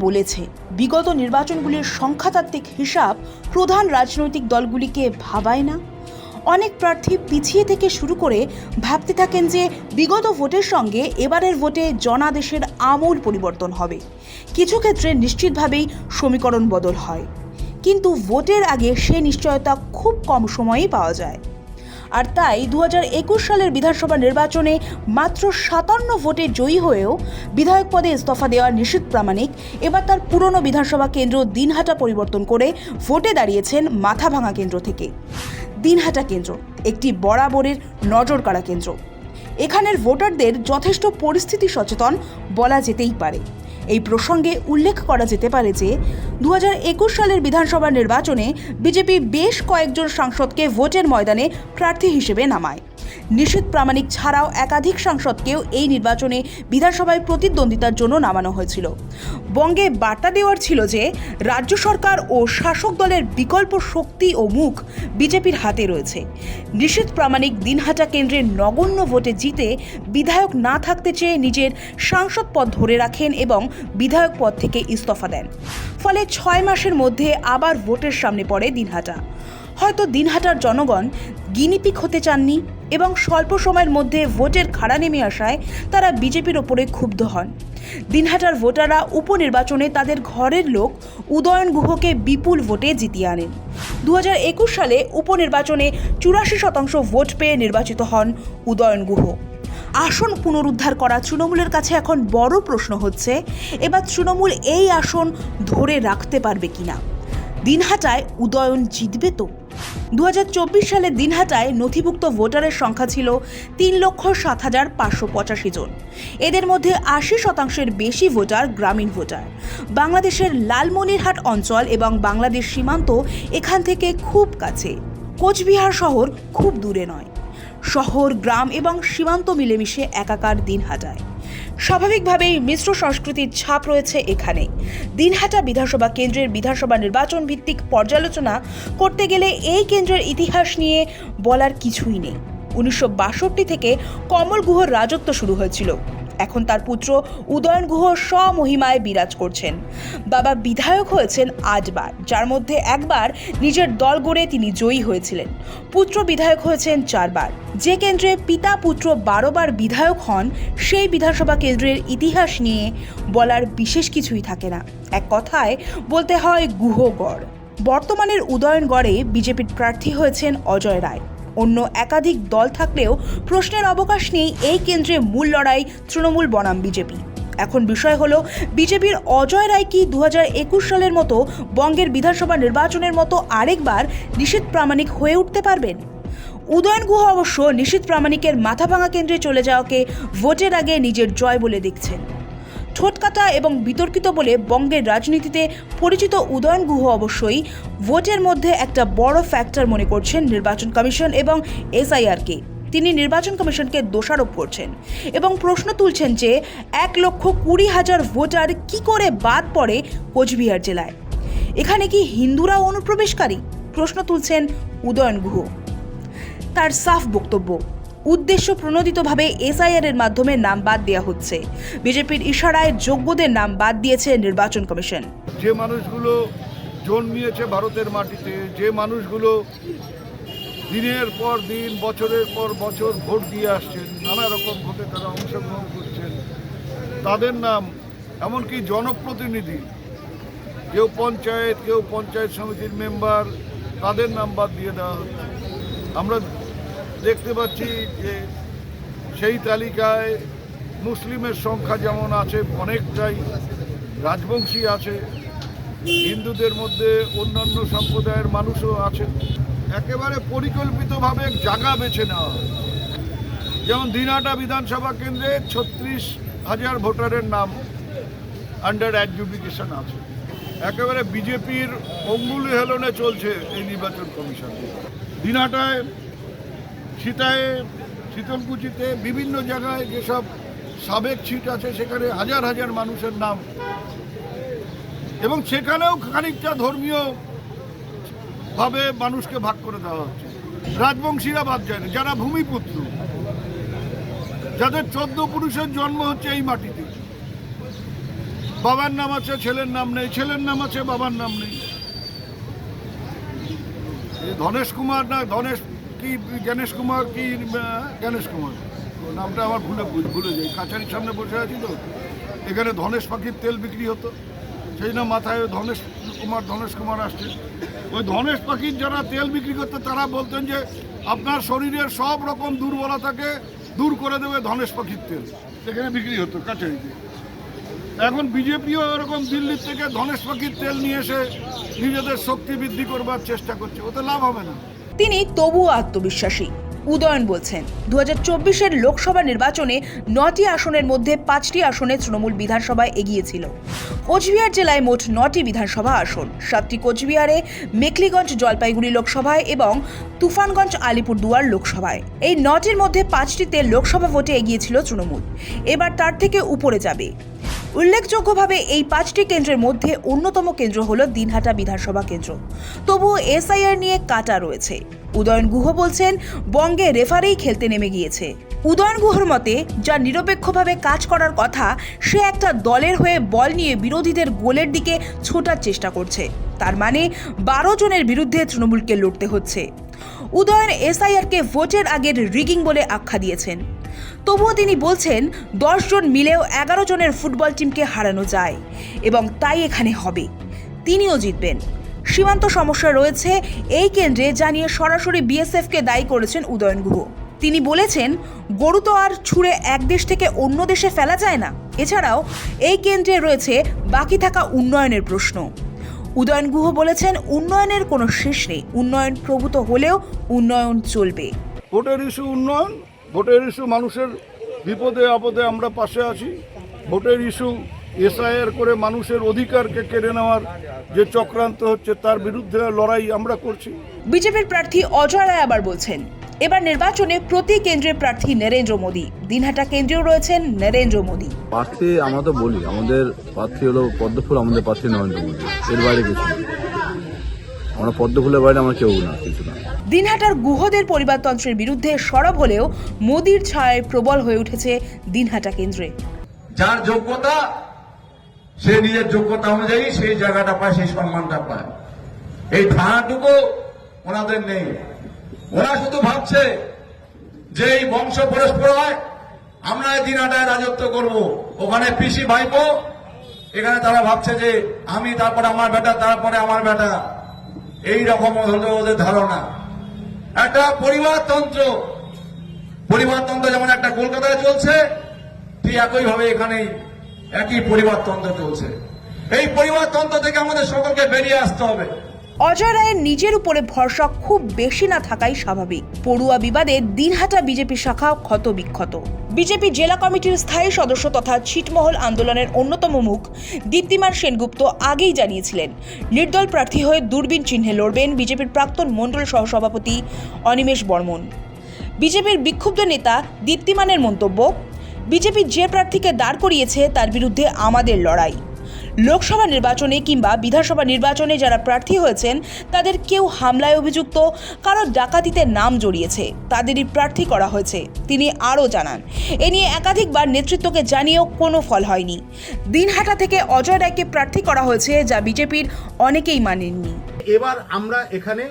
বলেছে, বিগত নির্বাচনগুলির সংখ্যাতাত্ত্বিক হিসাব প্রধান রাজনৈতিক দলগুলিকে ভাবায় না। অনেক প্রার্থী পিছিয়ে থেকে শুরু করে ভাবতে থাকেন যে বিগত ভোটের সঙ্গে এবারের ভোটে জনাদেশের আমূল পরিবর্তন হবে। কিছু ক্ষেত্রে নিশ্চিতভাবেই সমীকরণ বদল হয়, কিন্তু ভোটের আগে সে নিশ্চয়তা খুব কম সময়েই পাওয়া যায়। আর তাই 2021 সালের বিধানসভা নির্বাচনে মাত্র 57 ভোটে জয়ী হয়েও বিধায়ক পদে ইস্তফা দেওয়া নিশীথ প্রামাণিক এবার তার পুরনো বিধানসভা কেন্দ্র দিনহাটা পরিবর্তন করে ভোটে দাঁড়িয়েছেন মাথাভাঙা কেন্দ্র থেকে। দিনহাটা কেন্দ্র একটি বরাবরের নজর কাড়া কেন্দ্র। এখানের ভোটারদের যথেষ্ট পরিস্থিতি সচেতন বলা যেতেই পারে। এই প্রসঙ্গে উল্লেখ করা যেতে পারে যে 2021 সালের বিধানসভা নির্বাচনে বিজেপি বেশ কয়েকজন সাংসদকে ভোটের ময়দানে প্রার্থী হিসেবে নামায়। নিশীথ প্রামাণিক ছাড়াও একাধিক সাংসদকেও এই নির্বাচনে বিধানসভায় প্রতিদ্বন্দ্বিতার জন্য নামানো হয়েছিল। বঙ্গে বার্তা দেওয়ার ছিল যে রাজ্য সরকার ও শাসক দলের বিকল্প শক্তি ও মুখ বিজেপির হাতে রয়েছে। নিশীথ প্রামাণিক দিনহাটা কেন্দ্রের নগণ্য ভোটে জিতে বিধায়ক না থাকতে চেয়ে নিজের সাংসদ পদ ধরে রাখেন এবং বিধায়ক পদ থেকে ইস্তফা দেন। ফলে 6 মাসের মধ্যে আবার ভোটের সামনে পড়ে দিনহাটা। হয়তো দিনহাটার জনগণ গিনিপিগ হতে চাননি এবং স্বল্প সময়ের মধ্যে ভোটের খাড়া নেমে আসায় তারা বিজেপির ওপরে ক্ষুব্ধ হন। দিনহাটার ভোটাররা উপনির্বাচনে তাদের ঘরের লোক উদয়ন গুহকে বিপুল ভোটে জিতিয়ে আনেন। 2021 সালে উপনির্বাচনে 84% ভোট পেয়ে নির্বাচিত হন উদয়ন গুহ। আসন পুনরুদ্ধার করা তৃণমূলের কাছে এখন বড় প্রশ্ন হচ্ছে, এবার তৃণমূল এই আসন ধরে রাখতে পারবে কিনা। দিনহাটায় উদয়ন জিতবে তো? 2024 সালে দিনহাটায় নথিভুক্ত ভোটারের সংখ্যা ছিল 3,07,585 জন। এদের মধ্যে 80% বেশি ভোটার গ্রামীণ ভোটার। বাংলাদেশের লালমনিরহাট অঞ্চল এবং বাংলাদেশ সীমান্ত এখান থেকে খুব কাছে। কোচবিহার শহর খুব দূরে নয়। শহর, গ্রাম এবং সীমান্ত মিলেমিশে একাকার দিনহাটায়। স্বাভাবিকভাবেই মিশ্র সংস্কৃতির ছাপ রয়েছে এখানে। দিনহাটা বিধানসভা কেন্দ্রের বিধানসভা নির্বাচন ভিত্তিক পর্যালোচনা করতে গেলে এই কেন্দ্রের ইতিহাস নিয়ে বলার কিছুই নেই। 1962 থেকে কমল গুহর রাজত্ব শুরু হয়েছিল। এখন তার পুত্র উদয়ন গুহ স্বমহিমায় বিরাজ করছেন। বাবা বিধায়ক হয়েছেন 8 বার, যার মধ্যে একবার নিজের দল গড়ে তিনি জয়ী হয়েছিলেন। পুত্র বিধায়ক হয়েছেন 4 বার। যে কেন্দ্রে পিতা পুত্র 12 বার বিধায়ক হন, সেই বিধানসভা কেন্দ্রের ইতিহাস নিয়ে বলার বিশেষ কিছুই থাকে না। এক কথায় বলতে হয় গুহগড়। বর্তমানের উদয়নগড়ে বিজেপির প্রার্থী হয়েছেন অজয় রায়। অন্য একাধিক দল থাকলেও প্রশ্নের অবকাশ নেই এই কেন্দ্রে মূল লড়াই তৃণমূল বনাম বিজেপি। এখন বিষয় হলো, বিজেপির অজয় রায় কি 2021 সালের মতো বঙ্গের বিধানসভা নির্বাচনের মতো আরেকবার নিশীথ প্রামাণিক হয়ে উঠতে পারবেন? উদয়ন গুহ অবশ্য নিশীথ প্রামাণিকের মাথাভাঙা কেন্দ্রে চলে যাওয়াকে ভোটের আগে নিজের জয় বলে দেখছেন। ঠোঁটকাটা এবং বিতর্কিত বলে বঙ্গের রাজনীতিতে পরিচিত উদয়ন গুহ অবশ্যই ভোটের মধ্যে একটা বড় ফ্যাক্টর মনে করছেন নির্বাচন কমিশন এবং এসআইআরকে। তিনি নির্বাচন কমিশনকে দোষারোপ করছেন এবং প্রশ্ন তুলছেন যে 1,20,000 ভোটার কি করে বাদ পড়ে কোচবিহার জেলায়। এখানে কি হিন্দুরা অনুপ্রবেশকারী? প্রশ্ন তুলছেন উদয়ন গুহ। তার সাফ বক্তব্য, উদ্দেশ্য প্রণোদিতভাবে এসআইআর এর মাধ্যমে নাম বাদ দেওয়া হচ্ছে। বিজেপির ইশারায় যোগ্যদের নাম বাদ দিয়েছে নির্বাচন কমিশন। যে মানুষগুলো জন্মিয়েছে ভারতের মাটিতে, যে মানুষগুলো দিনের পর দিন, বছরের পর বছর ভোট দিয়ে আসছেন, নানা রকম ভোটে তারা অংশগ্রহণ করছেন, তাদের নাম, এমনকি জনপ্রতিনিধি, কেউ পঞ্চায়েত, কেউ পঞ্চায়েত সমিতির মেম্বার, তাদের নাম বাদ দিয়ে দেওয়া হচ্ছে। আমরা দেখতে পাচ্ছি যে সেই তালিকায় মুসলিমের সংখ্যা যেমন আছে অনেকটাই, রাজবংশী আছে, হিন্দুদের মধ্যে অন্যান্য সম্প্রদায়ের মানুষও আছেন। একেবারে পরিকল্পিতভাবে জায়গা বেছে নেওয়া হয়। যেমন দিনহাটা বিধানসভা কেন্দ্রে 36,000 ভোটারের নাম আন্ডার অ্যাডজুডিকেশন আছে। একেবারে বিজেপির অঙ্গুলি হেলনে চলছে এই নির্বাচন কমিশন। দিনহাটায়, সীতায়, শীতলকুচিতে, বিভিন্ন জায়গায় যেসব সাবেক সিট আছে সেখানে হাজার হাজার মানুষের নাম, এবং সেখানেও খানিকটা ধর্মীয় ভাবে মানুষকে ভাগ করে দেওয়া হচ্ছে। রাজবংশীরা বাদ যায় না, যারা ভূমিপুত্র, যাদের 14 পুরুষের জন্ম হচ্ছে এই মাটিতে, বাবার নাম আছে, ছেলের নাম নেই, ছেলের নাম আছে, বাবার নাম নেই। ধনেশ কুমার না ধনেশ কি গণেশ কুমার কি গণেশ কুমার নামটা আমার ভুলে যাই। কাছারির সামনে বসে আছি তো, এখানে ধনেশ পাখির তেল বিক্রি হতো, সেই না মাথায় ধনেশ কুমার আসছে। ওই ধনেশ পাখির যারা তেল বিক্রি করতো তারা বলতেন যে আপনার শরীরের সব রকম দুর্বলতাকে দূর করে দেবে ধনেশ পাখির তেল, সেখানে বিক্রি হতো কাছারিতে। এখন বিজেপিও এরকম দিল্লির থেকে ধনেশ পাখির তেল নিয়ে এসে নিজেদের শক্তি বৃদ্ধি করবার চেষ্টা করছে, ওতে লাভ হবে না। তিনি তবুও আত্মবিশ্বাসী। উদয়ন বলছেন 2024-এর লোকসভা নির্বাচনে 9টি আসনের মধ্যে 5টি আসনে তৃণমূল বিধানসভায় এগিয়েছিল। কোচবিহার জেলায় মোট 9টি বিধানসভা আসন, 7টি কোচবিহারে, মেখলিগঞ্জ জলপাইগুড়ি লোকসভায় এবং তুফানগঞ্জ আলিপুরদুয়ার লোকসভায়। এই 9টির মধ্যে 5টিতে লোকসভা ভোটে এগিয়েছিল তৃণমূল, এবার তার থেকে উপরে যাবে। উল্লেখযোগ্যভাবে এই 5টি কেন্দ্রের মধ্যে অন্যতম কেন্দ্র হল দিনহাটা বিধানসভা কেন্দ্র। তবুও এসআইআর নিয়ে কাটা রয়েছে। উদয়ন গুহ বলছেন বঙ্গে রেফারেই খেলতে নেমে গিয়েছে। উদয়ন গুহর মতে যা নিরপেক্ষভাবে কাজ করার কথা, সে একটা দলের হয়ে বল নিয়ে বিরোধীদের গোলের দিকে ছোটার চেষ্টা করছে। তার মানে 12 জনের বিরুদ্ধে তৃণমূলকে লড়তে হচ্ছে। উদয়ন এসআইআরকে ভোটের আগের রিগিং বলে আখ্যা দিয়েছেন। তবুও তিনি বলছেন 10 জন মিলেও 11 জনের ফুটবল টিমকে হারানো যায় এবং তাই এখানে হবে, তিনিও জিতবেন। সীমান্ত সমস্যা রয়েছে এই কেন্দ্রে, জানিয়ে সরাসরি বিএসএফকে দায়ী করেছেন উদয়ন গুহ। তিনি বলেছেন গরু তো আর ছুঁড়ে এক দেশ থেকে অন্য দেশে ফেলা যায় না। এছাড়াও এই কেন্দ্রে রয়েছে বাকি থাকা উন্নয়নের প্রশ্ন। উদয়ন গুহ বলেছেন উন্নয়নের কোনো শেষ নেই, উন্নয়ন প্রভূত হলেও উন্নয়ন চলবে। ভোটের ইস্যু উন্নয়ন, ভোটের ইস্যু মানুষের বিপদে আপদে আমরা পাশে আছি। ভোটের ইস্যু এসআইআর করে মানুষের অধিকারকে কেড়ে নেওয়ার যে চক্রান্ত হচ্ছে তার বিরুদ্ধে লড়াই আমরা করছি। বিজেপির প্রার্থী অজয় রায় আবার বলছেন এবার নির্বাচনে প্রতি কেন্দ্রের প্রার্থী নরেন্দ্র মোদী। দিনহাটা কেন্দ্রেও রয়েছেন নরেন্দ্র মোদী। প্রার্থী আমরা তো বলি আমাদের প্রার্থী হলো পদ্মফুল, আমাদের প্রার্থী নরেন্দ্র মোদী, এর বাইরে কিছু না। আমরা পদ্মফুলের বাইরে আমরা কেউ না, কিছু না। দিনহাটার গুহদের পরিবারতন্ত্রের বিরুদ্ধে সরব হলেও মোদীর ছায়ায় প্রবল হয়ে উঠেছে দিনহাটা কেন্দ্রে। যার যোগ্যতা সে নিজের যোগ্যতা অনুযায়ী সেই জায়গাটা পায়, সেই সম্মানটা পায়। এই ধারণাটুকু ওনাদের নেই। ওরা শুধু ভাবছে যে এই বংশ পরস্পরায় আমরা এই দিনহাটায় রাজত্ব করব, ওখানে পিসি ভাইপো, এখানে তারা ভাবছে যে আমি, তারপরে আমার বেটা, তারপরে আমার বেটা। এই রকম হলো ওদের ধারণা। একটা পরিবারতন্ত্র যেমন একটা কলকাতায় চলছে, ঠিক একইভাবে এখানেই একই পরিবারতন্ত্র চলছে। এই পরিবারতন্ত্র থেকে আমাদের সকলকে বেরিয়ে আসতে হবে। অজয় রায়ের নিজের উপরে ভরসা খুব বেশি না থাকাই স্বাভাবিক। পড়ুয়া বিবাদে দিনহাটা বিজেপি শাখা ক্ষত বিক্ষত। বিজেপি জেলা কমিটির স্থায়ী সদস্য তথা ছিটমহল আন্দোলনের অন্যতম মুখ দীপ্তিমান সেনগুপ্ত আগেই জানিয়েছিলেন নির্দল প্রার্থী হয়ে দূরবীন চিহ্নে লড়বেন বিজেপির প্রাক্তন মণ্ডল সহসভাপতি অনিমেষ বর্মন। বিজেপির বিক্ষুব্ধ নেতা দীপ্তিমানের মন্তব্য, বিজেপি যে প্রার্থীকে দাঁড় করিয়েছে তার বিরুদ্ধে আমাদের লড়াই। লোকসভা নির্বাচনে কিংবা বিধানসভা নির্বাচনে যারা প্রার্থী হয়েছেন তাদের কেউ হামলায় অভিযুক্ত, কারো ডাকাতিতে নাম জড়িয়েছে, তাদেরই প্রার্থী করা হয়েছে। তিনি আরও জানান এ নিয়ে একাধিকবার নেতৃত্বকে জানিয়েও কোনো ফল হয়নি। দিনহাটা থেকে অজয় রায়কে প্রার্থী করা হয়েছে, যা বিজেপির অনেকেই মানেননি। এবার আমরা এখানে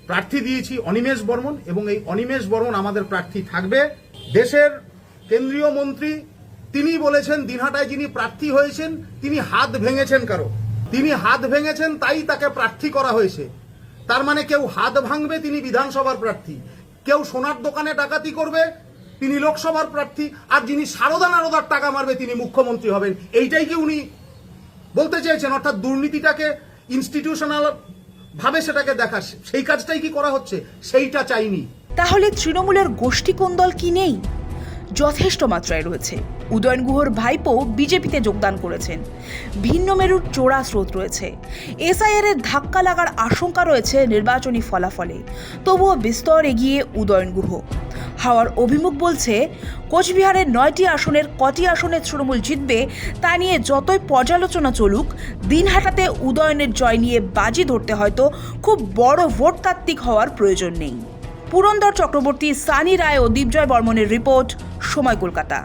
প্রার্থী দিয়েছি অনিমেষ বর্মন, এবং এই অনিমেষ বর্মন আমাদের প্রার্থী থাকবে। দেশের কেন্দ্রীয় মন্ত্রী তিনি বলেছেন দিনহাটায় যিনি প্রার্থী হয়েছেন তিনি হাত ভেঙেছেন, তিনি হাত ভেঙেছেন, তাই তাকে প্রার্থী করা হয়েছে। তার মানে কেউ হাত ভাঙবে তিনি বিধানসভার প্রার্থী, কেউ সোনার দোকানে ডাকাতি করবে তিনি লোকসভার প্রার্থী, আর যিনি সারদার টাকা মারবে তিনি মুখ্যমন্ত্রী হবেন। এইটাই কি উনি বলতে চেয়েছেন? অর্থাৎ দুর্নীতিটাকে ইনস্টিটিউশনাল ভাবে সেটাকে দেখা, সেই কাজটাই কি করা হচ্ছে? সেইটা চাইনি। তাহলে তৃণমূলের গোষ্ঠীকোন্দল কি নেই? যথেষ্ট মাত্রায় রয়েছে। উদয়ন গুহর ভাইপো বিজেপিতে যোগদান করেছেন। ভিন্ন মেরুর চোরা স্রোত রয়েছে। এসআইআর এর ধাক্কা লাগার আশঙ্কা রয়েছে নির্বাচনী ফলাফলে। তবুও বিস্তর এগিয়ে উদয়ন গুহ। হাওয়ার অভিমুখ বলছে কোচবিহারের 9টি আসনের কটি আসনে তৃণমূল জিতবে তা নিয়ে যতই পর্যালোচনা চলুক, দিনহাটাতে উদয়নের জয় নিয়ে বাজি ধরতে হয়তো খুব বড় ভোটতাত্ত্বিক হওয়ার প্রয়োজন নেই। পুরন্দর চক্রবর্তী, সানি রায় ও দীপজয় বর্মনের রিপোর্ট, সময় কলকাতা।